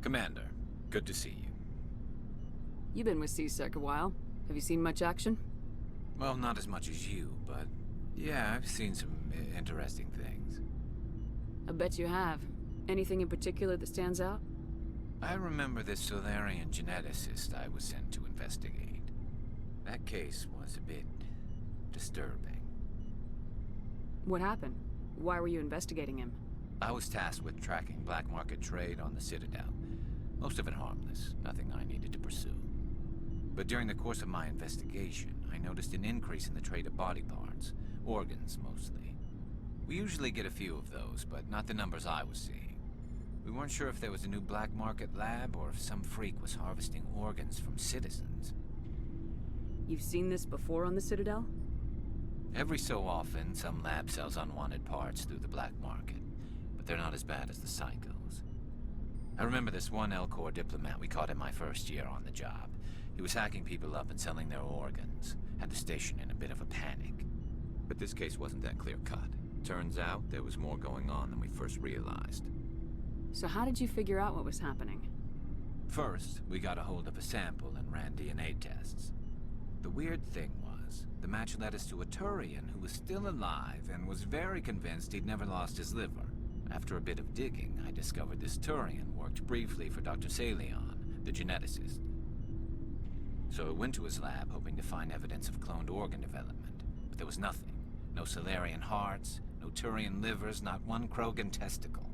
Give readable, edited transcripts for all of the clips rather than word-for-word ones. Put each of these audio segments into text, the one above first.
Commander, good to see you. You've been with C-Sec a while. Have you seen much action? Well, not as much as you, but yeah, I've seen some interesting things. I bet you have. Anything in particular that stands out? I remember this Solarian geneticist I was sent to investigate. That case was a bit disturbing. What happened? Why were you investigating him? I was tasked with tracking black market trade on the Citadel. Most of it harmless, nothing I needed to pursue. But during the course of my investigation, I noticed an increase in the trade of body parts, organs mostly. We usually get a few of those, but not the numbers I was seeing. We weren't sure if there was a new black market lab or if some freak was harvesting organs from citizens. You've seen this before on the Citadel? Every so often, some lab sells unwanted parts through the black market, but they're not as bad as the psychos. I remember this one L-Corps diplomat we caught in my first year on the job. He was hacking people up and selling their organs. Had the station in a bit of a panic. But this case wasn't that clear-cut. Turns out there was more going on than we first realized. So how did you figure out what was happening? First, we got a hold of a sample and ran DNA tests. The weird thing was, the match led us to a Turian who was still alive and was very convinced he'd never lost his liver. After a bit of digging, I discovered this Turian worked briefly for Dr. Saleon, the geneticist. So I went to his lab hoping to find evidence of cloned organ development, but there was nothing. No Solarian hearts, no Turian livers, not one Krogan testicle.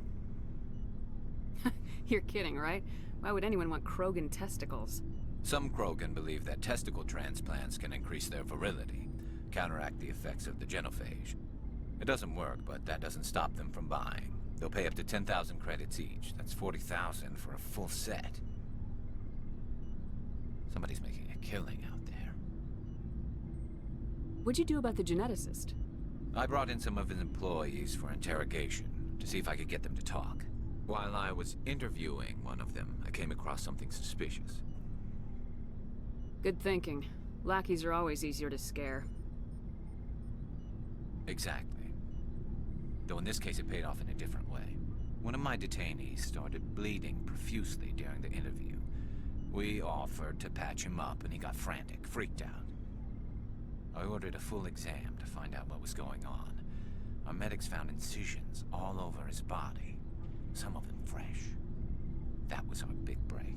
You're kidding, right? Why would anyone want Krogan testicles? Some Krogan believe that testicle transplants can increase their virility, counteract the effects of the genophage. It doesn't work, but that doesn't stop them from buying. They'll pay up to 10,000 credits each. That's 40,000 for a full set. Somebody's making a killing out there. What'd you do about the geneticist? I brought in some of his employees for interrogation, to see if I could get them to talk. While I was interviewing one of them, I came across something suspicious. Good thinking. Lackeys are always easier to scare. Exactly. Though in this case it paid off in a different way. One of my detainees started bleeding profusely during the interview. We offered to patch him up and he got frantic, freaked out. I ordered a full exam to find out what was going on. Our medics found incisions all over his body, some of them fresh. That was our big break.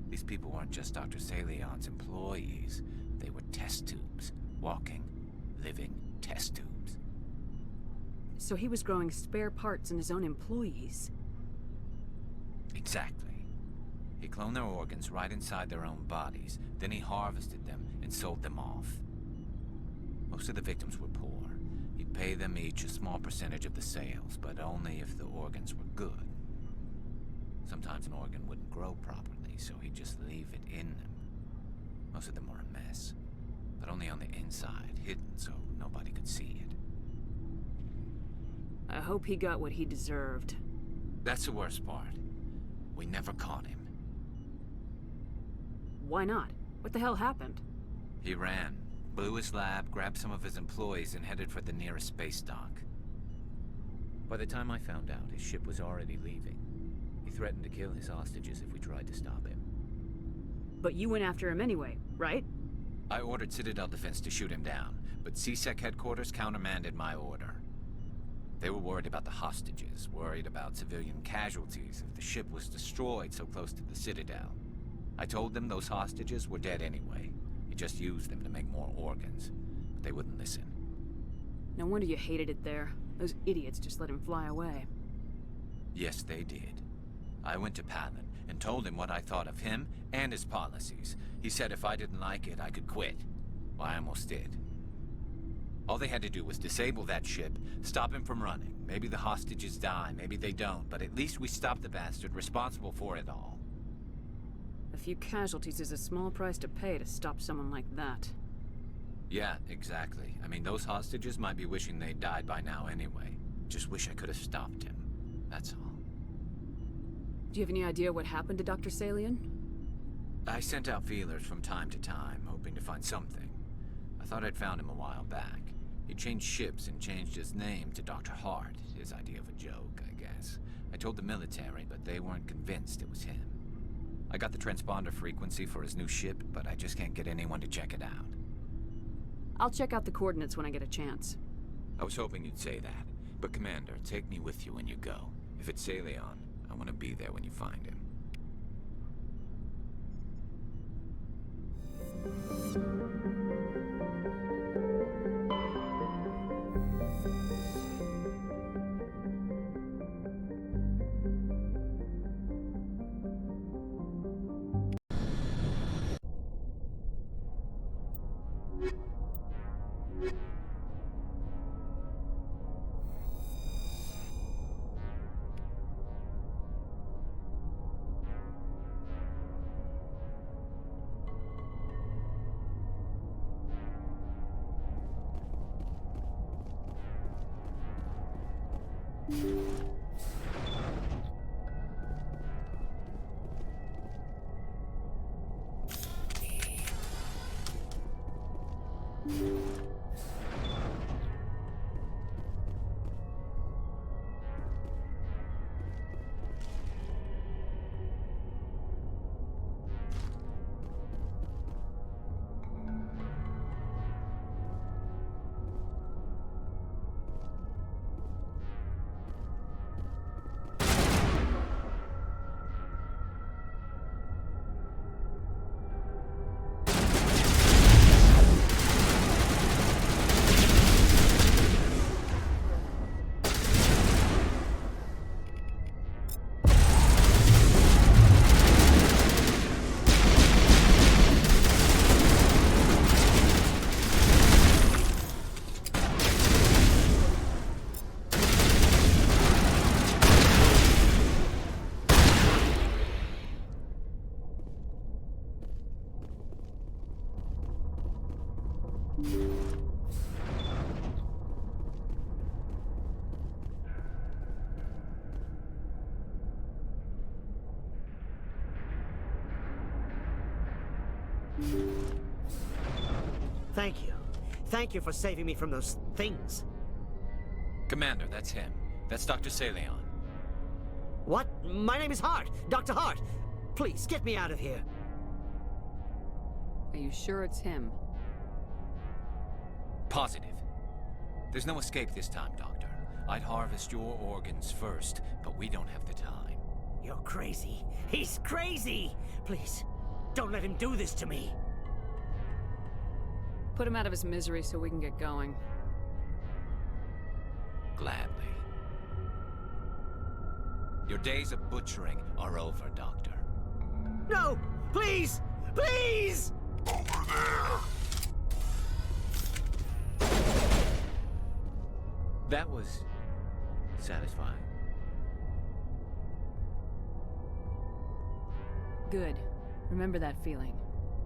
These people weren't just Dr. Saleon's employees. They were test tubes. Walking, living test tubes. So he was growing spare parts in his own employees? Exactly. He cloned their organs right inside their own bodies. Then he harvested them and sold them off. Most of the victims were poor. He'd pay them each a small percentage of the sales, but only if the organs were good. Sometimes an organ wouldn't grow properly, so he'd just leave it in them. Most of them were a mess, but only on the inside, hidden so nobody could see it. I hope he got what he deserved. That's the worst part. We never caught him. Why not? What the hell happened? He ran, blew his lab, grabbed some of his employees, and headed for the nearest space dock. By the time I found out, his ship was already leaving. He threatened to kill his hostages if we tried to stop him. But you went after him anyway, right? I ordered Citadel Defense to shoot him down, but C-Sec headquarters countermanded my order. They were worried about the hostages, worried about civilian casualties if the ship was destroyed so close to the Citadel. I told them those hostages were dead anyway. He just used them to make more organs, but they wouldn't listen. No wonder you hated it there. Those idiots just let him fly away. Yes, they did. I went to Palin and told him what I thought of him and his policies. He said if I didn't like it, I could quit. Well, I almost did. All they had to do was disable that ship, stop him from running. Maybe the hostages die, maybe they don't, but at least we stopped the bastard responsible for it all. A few casualties is a small price to pay to stop someone like that. Yeah, exactly. I mean, those hostages might be wishing they'd died by now anyway. Just wish I could have stopped him. That's all. Do you have any idea what happened to Dr. Saleon? I sent out feelers from time to time, hoping to find something. I thought I'd found him a while back. He changed ships and changed his name to Dr. Hart, his idea of a joke, I guess. I told the military, but they weren't convinced it was him. I got the transponder frequency for his new ship, but I just can't get anyone to check it out. I'll check out the coordinates when I get a chance. I was hoping you'd say that. But Commander, take me with you when you go. If it's Saleon, I want to be there when you find him. Thank you. Thank you for saving me from those things. Commander, that's him. That's Dr. Saleon. What? My name is Hart. Dr. Hart. Please, get me out of here. Are you sure it's him? Positive. There's no escape this time, Doctor. I'd harvest your organs first, but we don't have the time. You're crazy. He's crazy! Please, don't let him do this to me. Put him out of his misery so we can get going. Gladly. Your days of butchering are over, Doctor. No! Please! Please! Over there! That was satisfying. Good. Remember that feeling.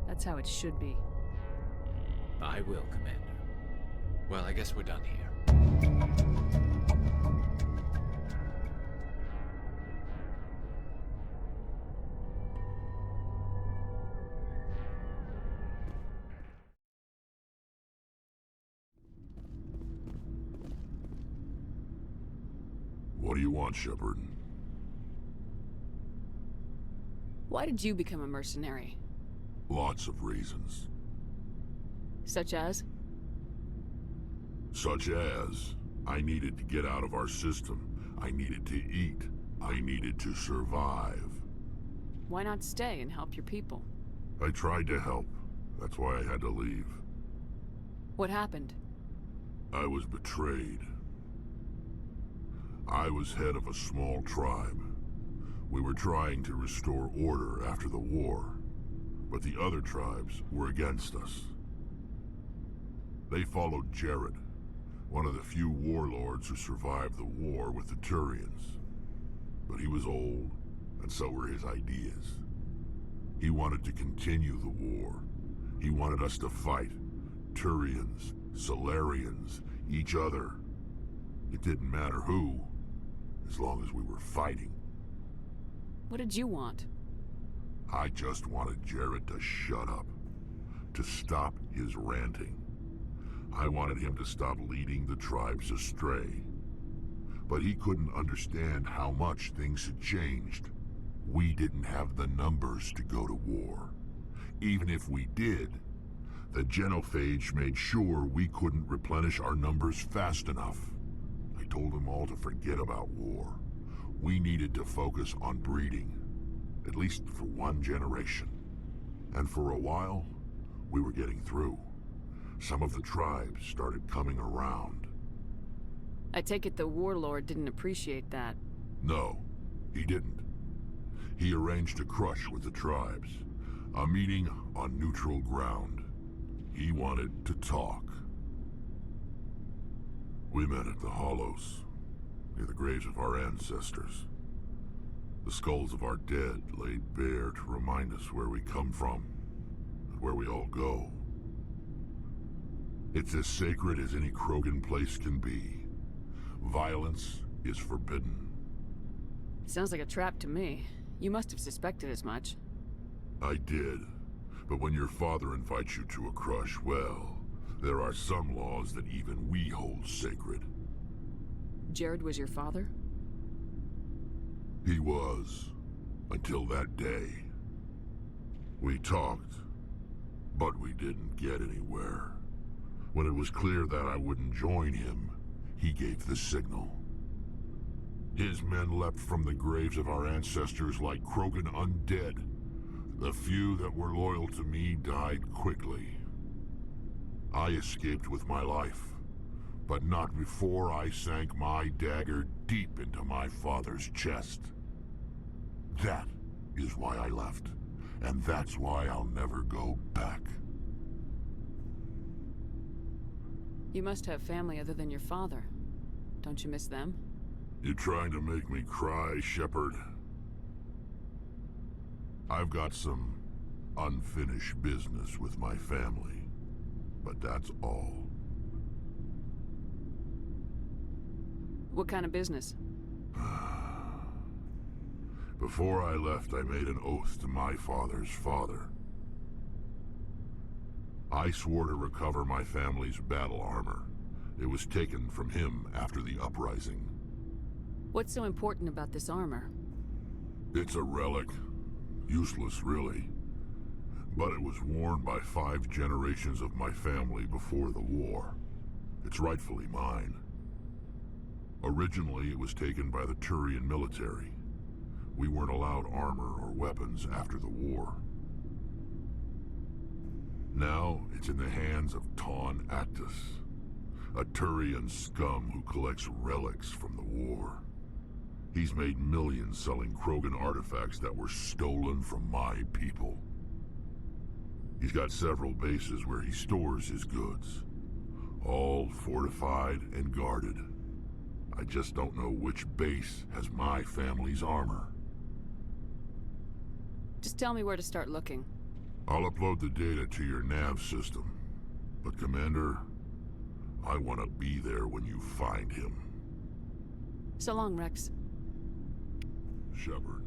That's how it should be. I will, Commander. Well, I guess we're done here. What do you want, Shepard? Why did you become a mercenary? Lots of reasons. Such as? Such as, I needed to get out of our system. I needed to eat. I needed to survive. Why not stay and help your people? I tried to help. That's why I had to leave. What happened? I was betrayed. I was head of a small tribe. We were trying to restore order after the war, but the other tribes were against us. They followed Jared, one of the few warlords who survived the war with the Turians. But he was old, and so were his ideas. He wanted to continue the war. He wanted us to fight. Turians, Salarians, each other. It didn't matter who, as long as we were fighting. What did you want? I just wanted Jared to shut up, to stop his ranting. I wanted him to stop leading the tribes astray. But he couldn't understand how much things had changed. We didn't have the numbers to go to war. Even if we did, the genophage made sure we couldn't replenish our numbers fast enough. I told them all to forget about war. We needed to focus on breeding, at least for one generation. And for a while, we were getting through. Some of the tribes started coming around. I take it the warlord didn't appreciate that. No, he didn't. He arranged a crush with the tribes. A meeting on neutral ground. He wanted to talk. We met at the Hollows, near the graves of our ancestors. The skulls of our dead laid bare to remind us where we come from, and where we all go. It's as sacred as any Krogan place can be. Violence is forbidden. Sounds like a trap to me. You must have suspected as much. I did. But when your father invites you to a crush, well, there are some laws that even we hold sacred. Jared was your father? He was. Until that day. We talked, but we didn't get anywhere. When it was clear that I wouldn't join him, he gave the signal. His men leapt from the graves of our ancestors like Krogan undead. The few that were loyal to me died quickly. I escaped with my life, but not before I sank my dagger deep into my father's chest. That is why I left, and that's why I'll never go back. You must have family other than your father. Don't you miss them? You trying to make me cry, Shepard? I've got some unfinished business with my family, but that's all. What kind of business? Before I left, I made an oath to my father's father. I swore to recover my family's battle armor. It was taken from him after the uprising. What's so important about this armor? It's a relic. Useless, really. But it was worn by 5 generations of my family before the war. It's rightfully mine. Originally, it was taken by the Turian military. We weren't allowed armor or weapons after the war. Now, it's in the hands of Taun Actus, a Turian scum who collects relics from the war. He's made millions selling Krogan artifacts that were stolen from my people. He's got several bases where he stores his goods, all fortified and guarded. I just don't know which base has my family's armor. Just tell me where to start looking. I'll upload the data to your nav system. But Commander, I want to be there when you find him. So long, Wrex. Shepard.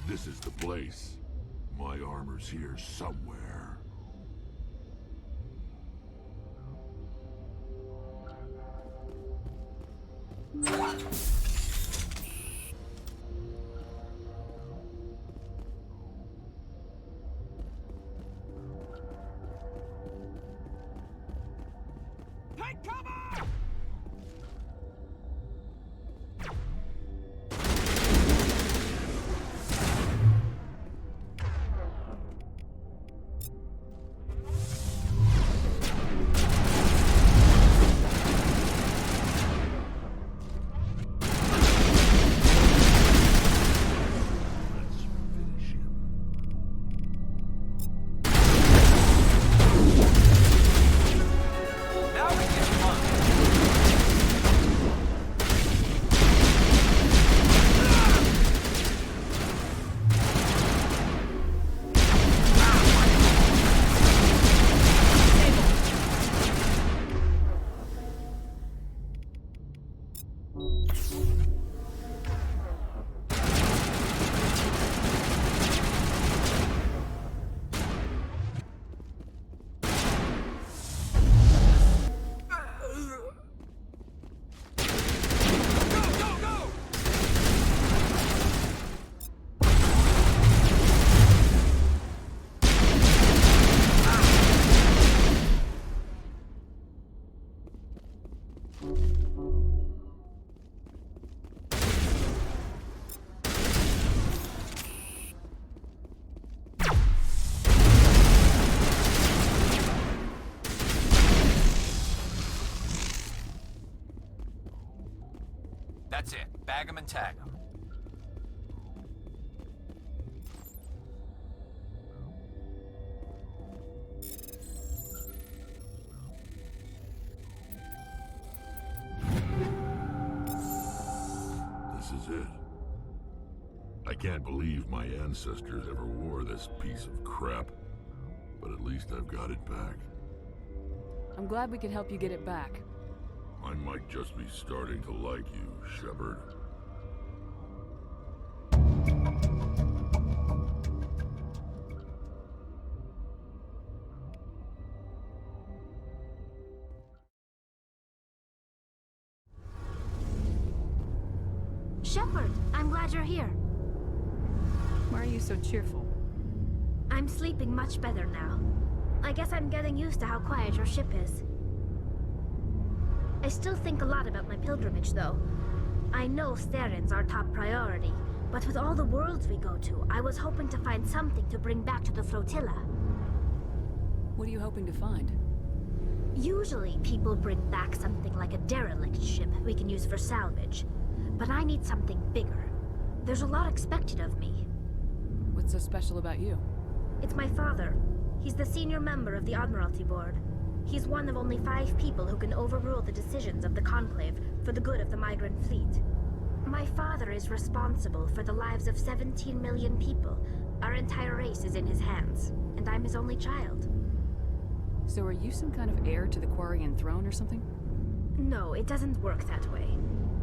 This is the place. My armor's here somewhere. That's it. Bag 'em and tag 'em. This is it. I can't believe my ancestors ever wore this piece of crap. But at least I've got it back. I'm glad we could help you get it back. I might just be starting to like you, Shepard. Shepard, I'm glad you're here. Why are you so cheerful? I'm sleeping much better now. I guess I'm getting used to how quiet your ship is. I still think a lot about my pilgrimage, though. I know Saren's our top priority, but with all the worlds we go to, I was hoping to find something to bring back to the flotilla. What are you hoping to find? Usually, people bring back something like a derelict ship we can use for salvage. But I need something bigger. There's a lot expected of me. What's so special about you? It's my father. He's the senior member of the Admiralty Board. He's one of only 5 people who can overrule the decisions of the Conclave for the good of the migrant fleet. My father is responsible for the lives of 17 million people. Our entire race is in his hands, and I'm his only child. So are you some kind of heir to the Quarian throne or something? No, it doesn't work that way.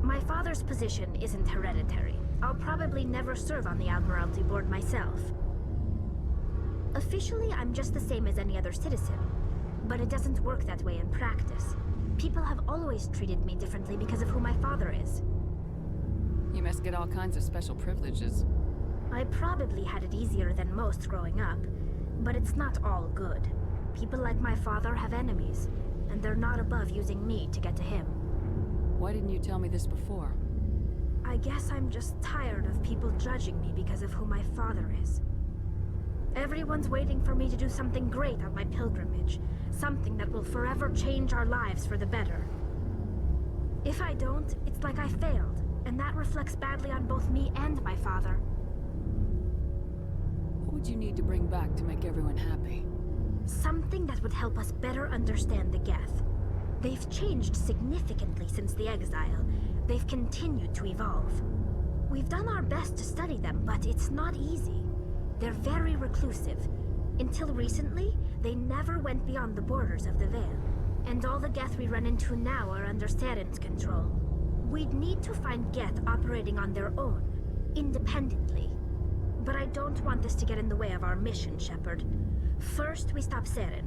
My father's position isn't hereditary. I'll probably never serve on the Admiralty Board myself. Officially, I'm just the same as any other citizen. But it doesn't work that way in practice. People have always treated me differently because of who my father is. You must get all kinds of special privileges. I probably had it easier than most growing up, but it's not all good. People like my father have enemies, and they're not above using me to get to him. Why didn't you tell me this before? I guess I'm just tired of people judging me because of who my father is. Everyone's waiting for me to do something great on my pilgrimage. Something that will forever change our lives for the better. If I don't, it's like I failed, and that reflects badly on both me and my father. What would you need to bring back to make everyone happy? Something that would help us better understand the Geth. They've changed significantly since the exile. They've continued to evolve. We've done our best to study them, but it's not easy. They're very reclusive. Until recently, they never went beyond the borders of the Veil. And all the Geth we run into now are under Saren's control. We'd need to find Geth operating on their own, independently. But I don't want this to get in the way of our mission, Shepard. First, we stop Saren.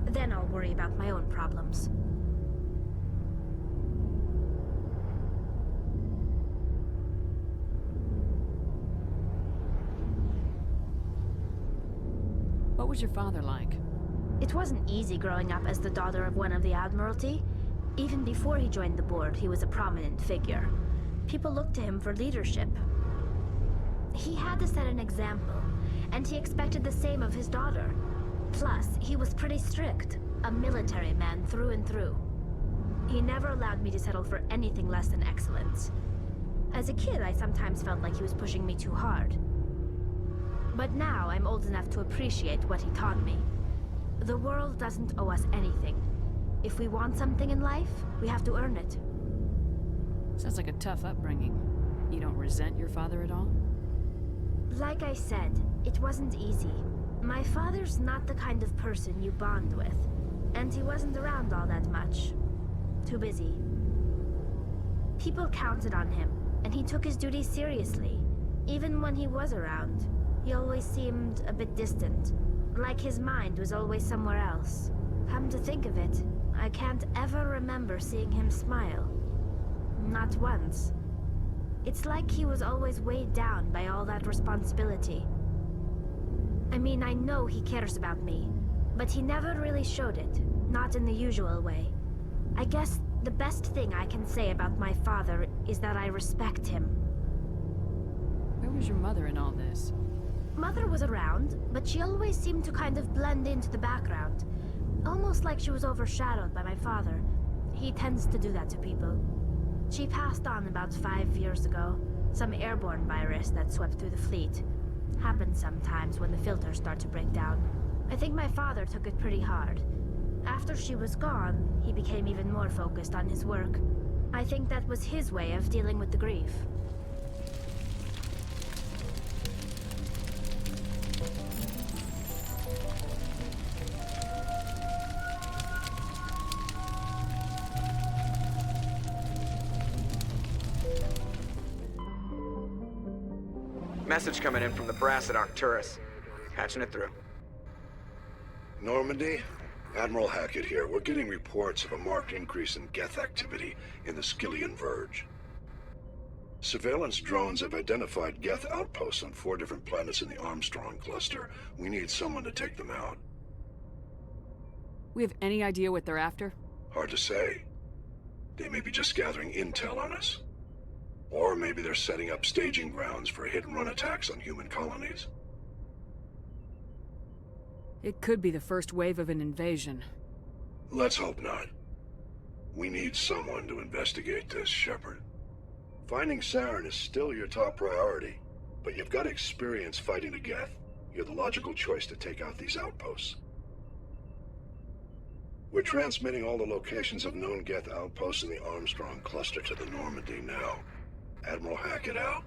Then I'll worry about my own problems. What was your father like? It wasn't easy growing up as the daughter of one of the Admiralty. Even before he joined the board, he was a prominent figure. People looked to him for leadership. He had to set an example, and he expected the same of his daughter. Plus, he was pretty strict, a military man through and through. He never allowed me to settle for anything less than excellence. As a kid, I sometimes felt like he was pushing me too hard. But now I'm old enough to appreciate what he taught me. The world doesn't owe us anything. If we want something in life, we have to earn it. Sounds like a tough upbringing. You don't resent your father at all? Like I said, it wasn't easy. My father's not the kind of person you bond with. And he wasn't around all that much. Too busy. People counted on him, and he took his duties seriously. Even when he was around, he always seemed a bit distant, like his mind was always somewhere else. Come to think of it, I can't ever remember seeing him smile. Not once. It's like he was always weighed down by all that responsibility. I mean, I know he cares about me, but he never really showed it, not in the usual way. I guess the best thing I can say about my father is that I respect him. Where was your mother in all this? Mother was around, but she always seemed to kind of blend into the background. Almost like she was overshadowed by my father. He tends to do that to people. She passed on about 5 years ago. Some airborne virus that swept through the fleet. Happens sometimes when the filters start to break down. I think my father took it pretty hard. After she was gone, he became even more focused on his work. I think that was his way of dealing with the grief. Message coming in from the brass at Arcturus. Patching it through. Normandy? Admiral Hackett here. We're getting reports of a marked increase in Geth activity in the Saleon Verge. Surveillance drones have identified Geth outposts on 4 different planets in the Armstrong cluster. We need someone to take them out. We have any idea what they're after? Hard to say. They may be just gathering intel on us. Or maybe they're setting up staging grounds for hit-and-run attacks on human colonies. It could be the first wave of an invasion. Let's hope not. We need someone to investigate this, Shepard. Finding Saren is still your top priority, but you've got experience fighting the Geth. You're the logical choice to take out these outposts. We're transmitting all the locations of known Geth outposts in the Armstrong cluster to the Normandy now. Admiral Hackett out.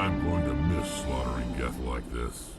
I'm going to miss slaughtering Geth like this.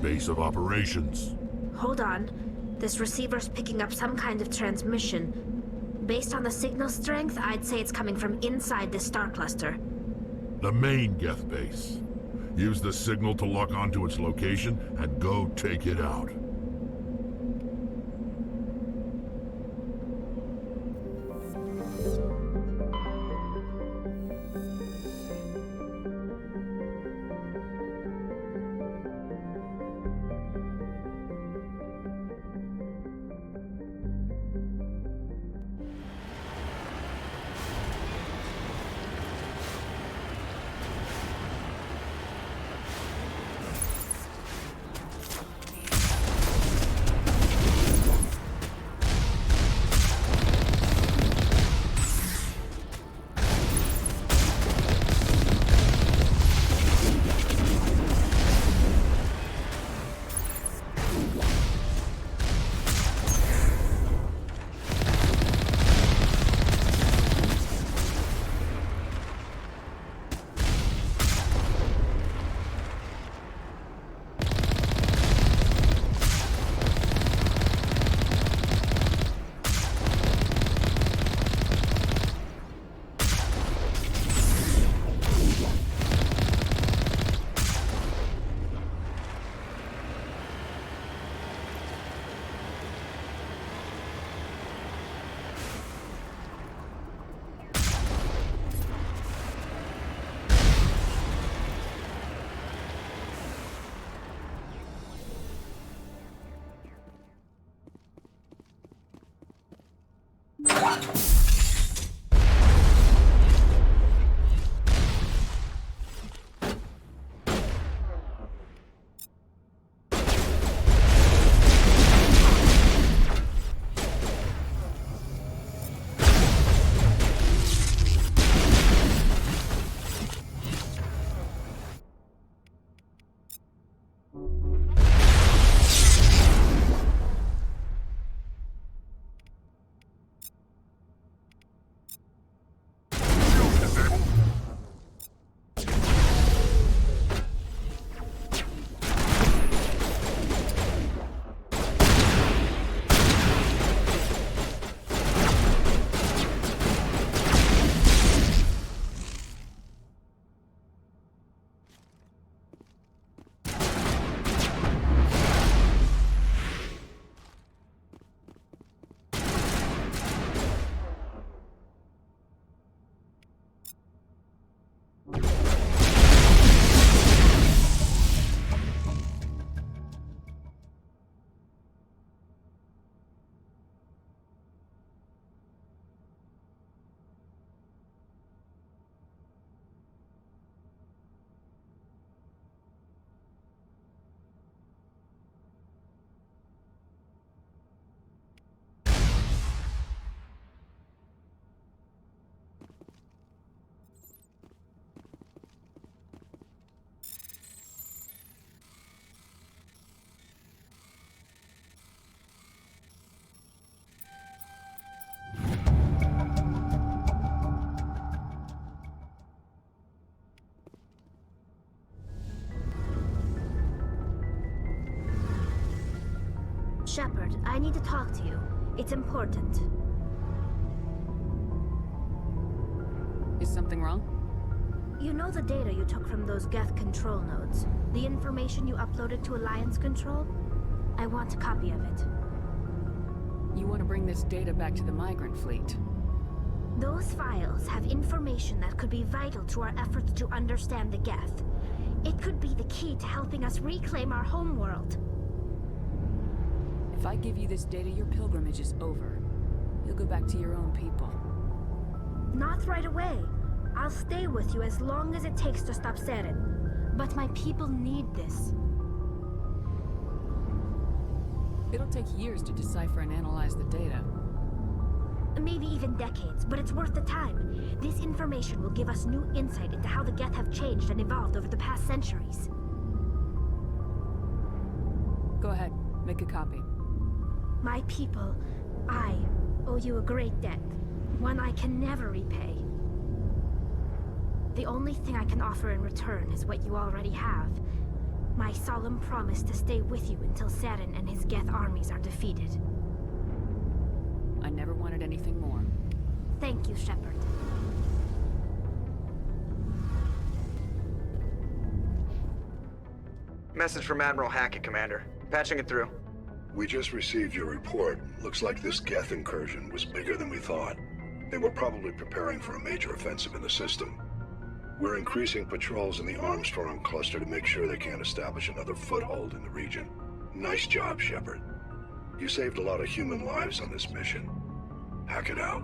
Base of operations. Hold on. This receiver's picking up some kind of transmission. Based on the signal strength, I'd say it's coming from inside this star cluster. The main Geth base. Use the signal to lock onto its location and go take it out. Shepard, I need to talk to you. It's important. Is something wrong? You know the data you took from those Geth control nodes? The information you uploaded to Alliance Control? I want a copy of it. You want to bring this data back to the migrant fleet? Those files have information that could be vital to our efforts to understand the Geth. It could be the key to helping us reclaim our homeworld. If I give you this data, your pilgrimage is over. You'll go back to your own people. Not right away. I'll stay with you as long as it takes to stop Saleon. But my people need this. It'll take years to decipher and analyze the data. Maybe even decades, but it's worth the time. This information will give us new insight into how the Geth have changed and evolved over the past centuries. Go ahead, make a copy. My people, I owe you a great debt. One I can never repay. The only thing I can offer in return is what you already have. My solemn promise to stay with you until Saleon and his Geth armies are defeated. I never wanted anything more. Thank you, Shepard. Message from Admiral Hackett, Commander. Patching it through. We just received your report. Looks like this Geth incursion was bigger than we thought. They were probably preparing for a major offensive in the system. We're increasing patrols in the Armstrong cluster to make sure they can't establish another foothold in the region. Nice job, Shepard. You saved a lot of human lives on this mission. Hack it out.